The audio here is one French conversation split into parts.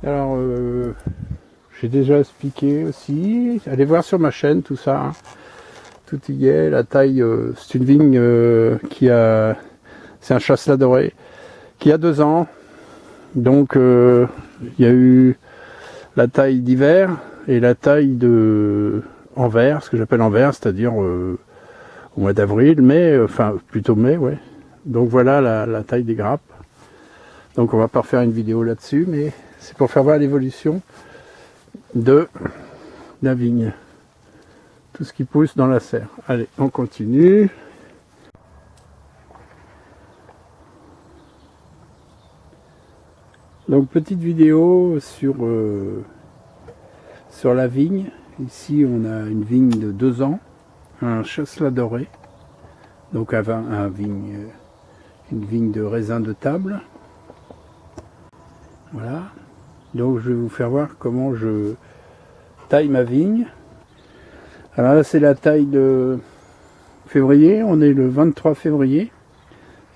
Alors, j'ai déjà expliqué aussi. Allez voir sur ma chaîne tout ça. Hein. Tout y est. La taille, c'est une vigne qui a... C'est un chasselas doré qui a 2 ans. Donc, il y a eu la taille d'hiver et la taille de en vert, ce que j'appelle en vert, c'est-à-dire au mois d'avril, mai, enfin plutôt mai, ouais. Donc voilà la taille des grappes. Donc on va pas refaire une vidéo là-dessus, mais c'est pour faire voir l'évolution de la vigne. Tout ce qui pousse dans la serre. Allez, on continue. Donc petite vidéo sur la vigne. Ici on a une vigne de 2 ans, un chasselas doré, donc une vigne de raisin de table. Voilà. Donc je vais vous faire voir comment je taille ma vigne. Alors là c'est la taille de février, on est le 23 février.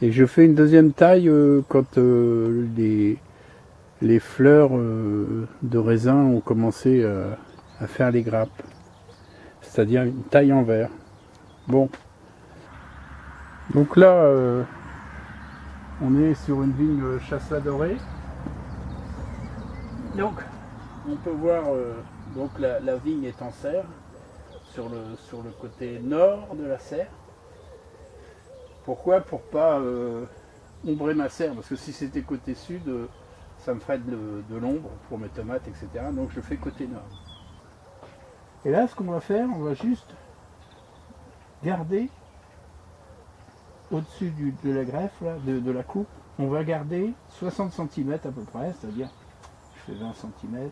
Et je fais une deuxième taille quand les fleurs de raisin ont commencé à faire les grappes. C'est-à-dire une taille en vert. Bon. Donc là, on est sur une vigne chasselas doré. Donc, on peut voir donc la vigne est en serre sur le côté nord de la serre. Pourquoi? Pour pas ombrer ma serre, parce que si c'était côté sud, ça me ferait de l'ombre pour mes tomates, etc. Donc je fais côté nord. Et là, ce qu'on va faire, on va juste garder au-dessus de la greffe, là, de la coupe, on va garder 60 cm à peu près, c'est-à-dire je fais 20 cm,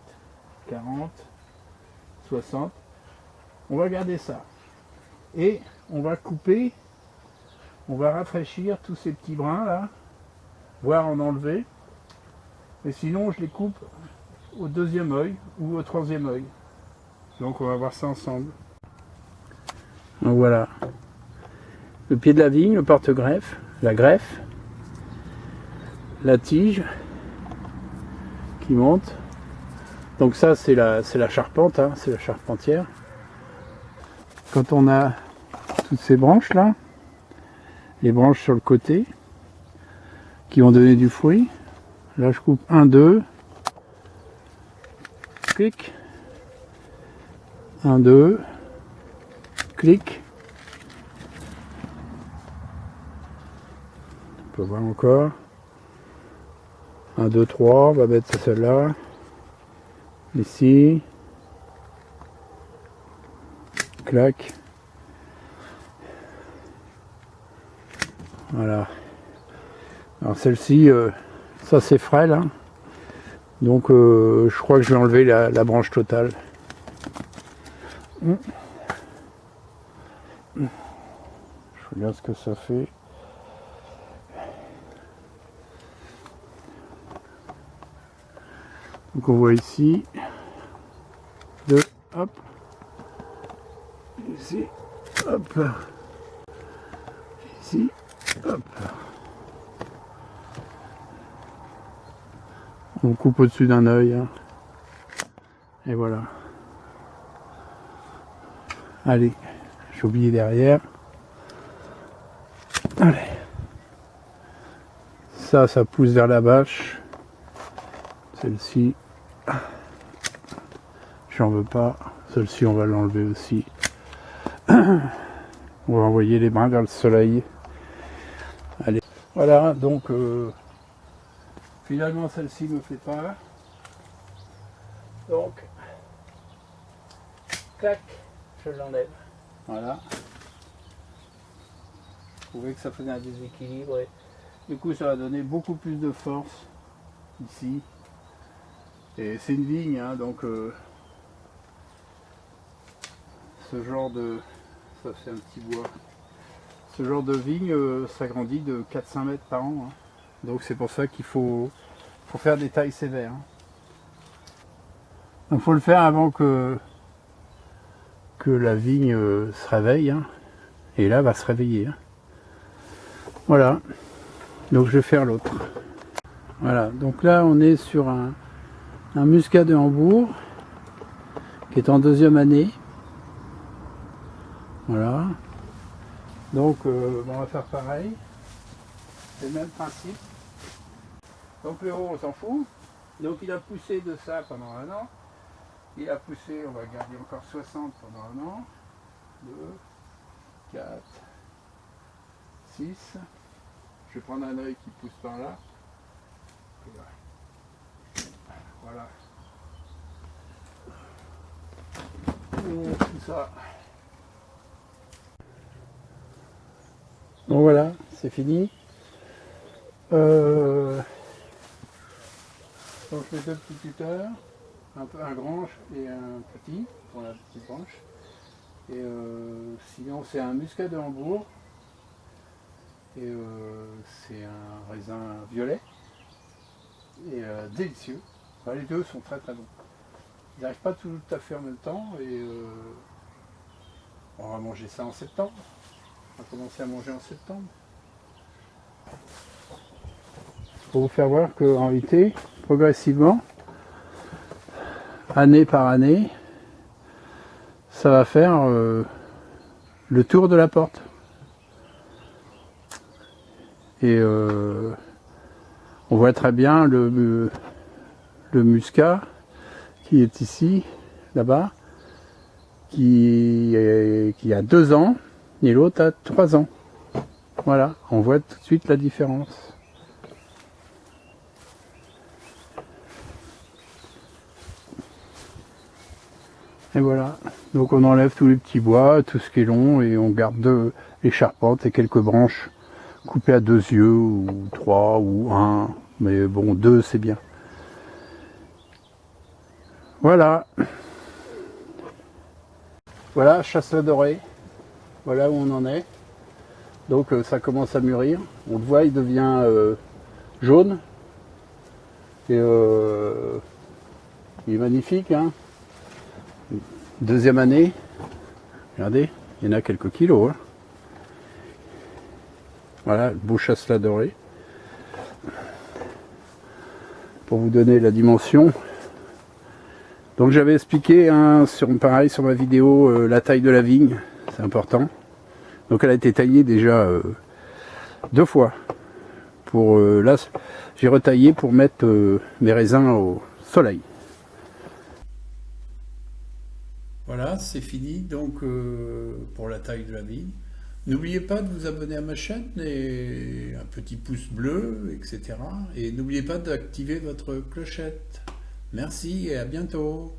40, 60. On va garder ça. Et on va couper, on va rafraîchir tous ces petits brins là, voire en enlever. Et sinon je les coupe au 2e œil ou au 3e œil. Donc on va voir ça ensemble. Donc voilà. Le pied de la vigne, le porte-greffe, la greffe, la tige qui monte. Donc ça c'est la charpente, hein, c'est la charpentière. Quand on a toutes ces branches là, les branches sur le côté qui vont donner du fruit, là je coupe 1, 2, clic, 1, 2, clic. On peut voir encore. 1, 2, 3, on va mettre celle-là. Ici. Clac. Voilà. Alors celle-ci, ça c'est frêle. Hein. Donc je crois que je vais enlever la branche totale. Je regarde ce que ça fait. Donc on voit ici, 2, hop, ici, hop, ici, hop. On coupe au-dessus d'un œil, hein. Et voilà. Allez, j'ai oublié derrière. Allez. Ça pousse vers la bâche. Celle-ci, j'en veux pas. Celle-ci, on va l'enlever aussi. On va envoyer les brins vers le soleil. Allez. Voilà, donc finalement celle-ci me fait pas. Donc, clac, je l'enlève. Voilà. Je trouvais que ça faisait un déséquilibre et du coup ça va donner beaucoup plus de force ici. Et c'est une vigne, hein, donc ce genre de... ça c'est un petit bois. Ce genre de vigne, ça grandit de 4-5 mètres par an. Hein. Donc c'est pour ça qu'il faut faire des tailles sévères. Hein. Donc il faut le faire avant que la vigne se réveille. Hein. Et là, elle va se réveiller. Hein. Voilà. Donc je vais faire l'autre. Voilà. Donc là, on est sur un un muscat de Hambourg qui est en 2e année. Voilà. Donc on va faire pareil. C'est le même principe. Donc le haut on s'en fout. Donc il a poussé de ça pendant 1 an. Il a poussé, on va garder encore 60 pendant 1 an. 2, 4, 6. Je vais prendre un œil qui pousse par là. Voilà. Et tout ça. Bon voilà, c'est fini. Donc je fais 2 petits tuteurs, un grand et un petit pour la petite branche. Et sinon c'est un muscat de Hambourg. Et c'est un raisin violet. Et délicieux. Enfin, les deux sont très très bons. Ils n'arrivent pas tout à fait en même temps et on va manger ça en septembre. On va commencer à manger en septembre. Pour vous faire voir qu'en réalité, progressivement, année par année, ça va faire le tour de la porte. Et on voit très bien le muscat qui est ici, là-bas, qui a 2 ans et l'autre a 3 ans. Voilà, on voit tout de suite la différence. Et voilà, donc on enlève tous les petits bois, tout ce qui est long, et on garde les charpentes et quelques branches coupées à 2 yeux, ou 3, ou 1, mais bon, 2 c'est bien. Voilà. Voilà, chasselas doré. Voilà où on en est. Donc ça commence à mûrir. On le voit, il devient jaune. Et il est magnifique, hein. 2e année. Regardez, il y en a quelques kilos, hein. Voilà, le beau chasselas doré. Pour vous donner la dimension. Donc j'avais expliqué pareil sur ma vidéo la taille de la vigne, c'est important. Donc elle a été taillée déjà 2 fois. Là j'ai retaillé pour mettre mes raisins au soleil. Voilà, c'est fini donc pour la taille de la vigne. N'oubliez pas de vous abonner à ma chaîne et un petit pouce bleu, etc. Et n'oubliez pas d'activer votre clochette. Merci et à bientôt.